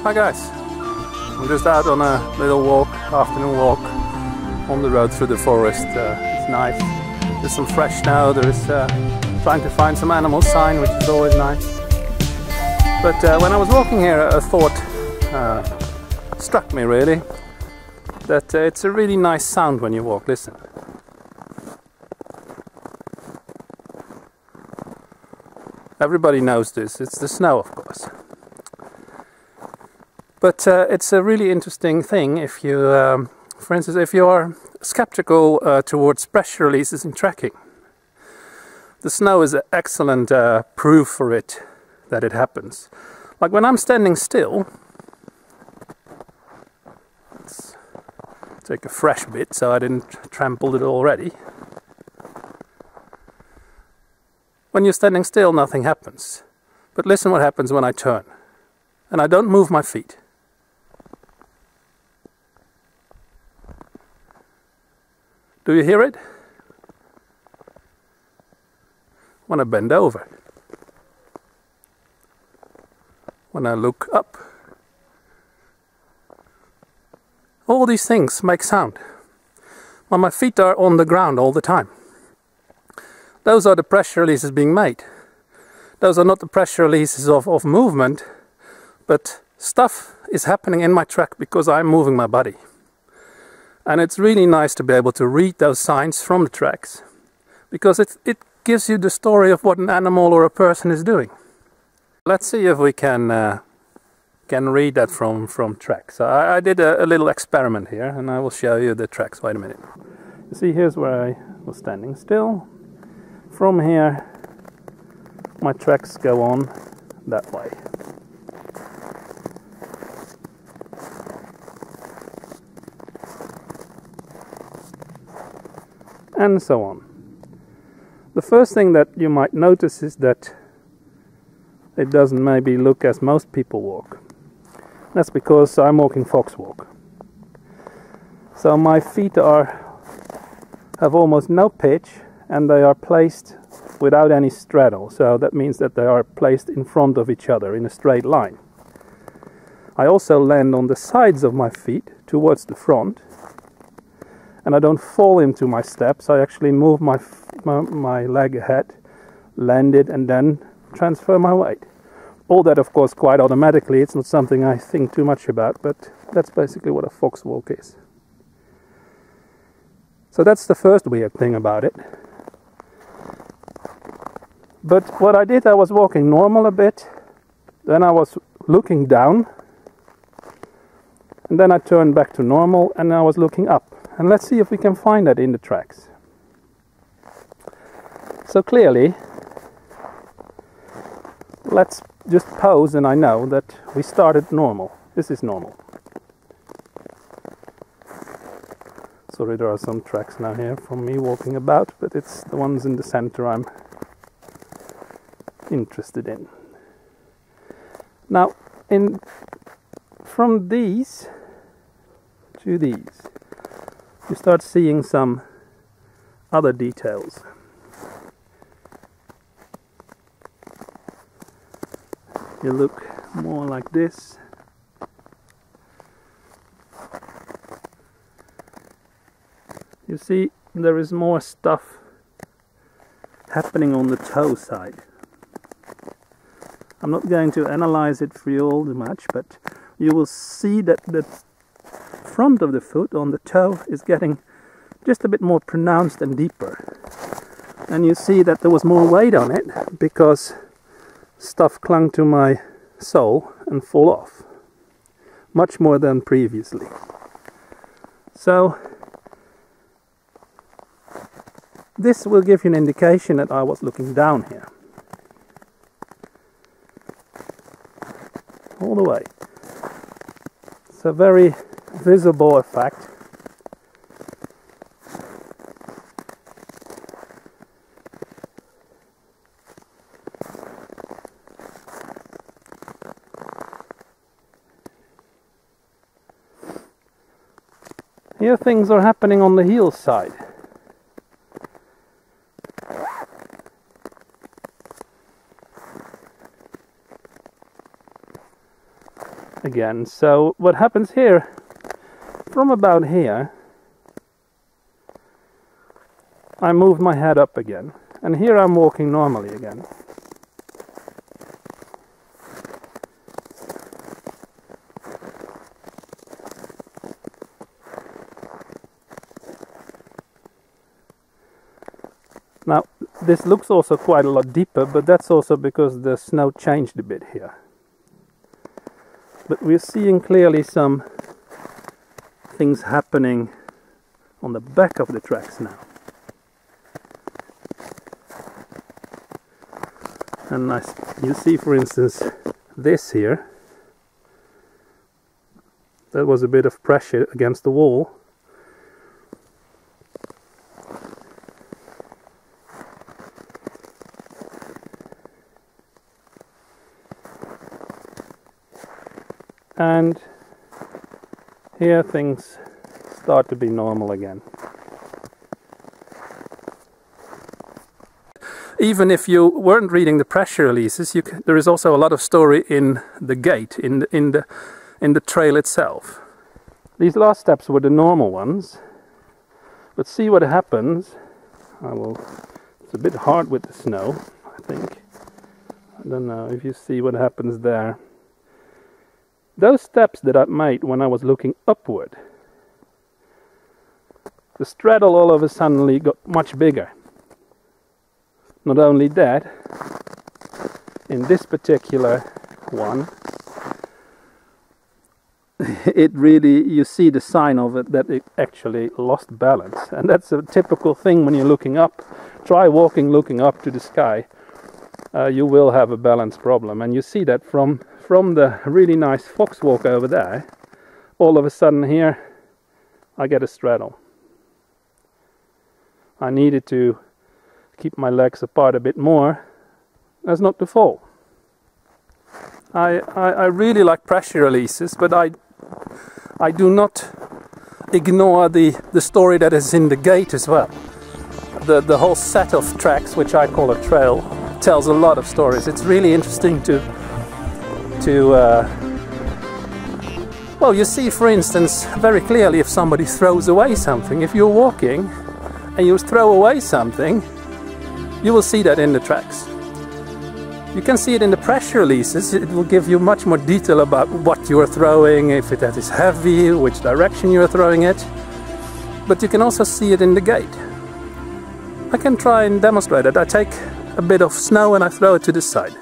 Hi guys, I'm just out on a little walk, afternoon walk on the road through the forest. It's nice. There's some fresh snow. There's trying to find some animal sign, which is always nice. But when I was walking here, a thought struck me really, that it's a really nice sound when you walk. Listen. Everybody knows this. It's the snow, of course. But it's a really interesting thing if you, for instance, if you are skeptical towards pressure releases in trekking. The snow is an excellent proof for it, that it happens. Like when I'm standing still, let's take a fresh bit so I didn't trample it already. When you're standing still, nothing happens. But listen what happens when I turn. And I don't move my feet. Do you hear it? When I bend over. When I look up. All these things make sound. When my feet are on the ground all the time. Those are the pressure releases being made. Those are not the pressure releases of movement, but stuff is happening in my track because I'm moving my body. And it's really nice to be able to read those signs from the tracks, because it gives you the story of what an animal or a person is doing. Let's see if we can read that from tracks. So I did a little experiment here, and I will show you the tracks. Wait a minute. You see, here's where I was standing still. From here, my tracks go on that way. And so on. The first thing that you might notice is that it doesn't maybe look as most people walk. That's because I'm walking fox walk. So my feet have almost no pitch, and they are placed without any straddle. So that means that they are placed in front of each other in a straight line. I also land on the sides of my feet towards the front. And I don't fall into my steps. I actually move my leg ahead, land it, and then transfer my weight. All that, of course, quite automatically. It's not something I think too much about, but that's basically what a fox walk is. So that's the first weird thing about it. But what I did, I was walking normal a bit, then I was looking down, and then I turned back to normal, and I was looking up. And let's see if we can find that in the tracks. So clearly, let's just pose, and I know that we started normal. This is normal. Sorry, there are some tracks now here from me walking about, but it's the ones in the center I'm interested in. Now, from these to these, you start seeing some other details. You look more like this. You see, there is more stuff happening on the toe side. I'm not going to analyze it for you all too much, but you will see that the front of the foot on the toe is getting just a bit more pronounced and deeper. And you see that there was more weight on it because stuff clung to my sole and fall off. Much more than previously. So this will give you an indication that I was looking down here. All the way. It's a very visible effect. Here things are happening on the heel side. again. So what happens here, from about here, I moved my head up again, and here I'm walking normally again. Now, this looks also quite a lot deeper, but that's also because the snow changed a bit here. But we're seeing clearly some things happening on the back of the tracks now. And you see, for instance, this here. That was a bit of pressure against the wall. And here things start to be normal again. Even if you weren't reading the pressure releases, there is also a lot of story in the gate, in the trail itself. These last steps were the normal ones, but see what happens. It's a bit hard with the snow, I think. I don't know if you see what happens there. Those steps that I made when I was looking upward, the straddle all of a sudden got much bigger. Not only that, in this particular one, you see the sign of it that it actually lost balance. And that's a typical thing when you're looking up. Try walking looking up to the sky. You will have a balance problem. And you see that from the really nice fox walk over there, all of a sudden here, I get a straddle. I needed to keep my legs apart a bit more as not to fall. I really like pressure releases, but I do not ignore the story that is in the gate as well. The whole set of tracks, which I call a trail, tells a lot of stories. It's really interesting well, you see, for instance, very clearly if somebody throws away something. If you're walking and you throw away something, you will see that in the tracks. You can see it in the pressure releases. It will give you much more detail about what you are throwing, if it is heavy, which direction you are throwing it. But you can also see it in the gate. I can try and demonstrate it. I take a bit of snow and I throw it to the side.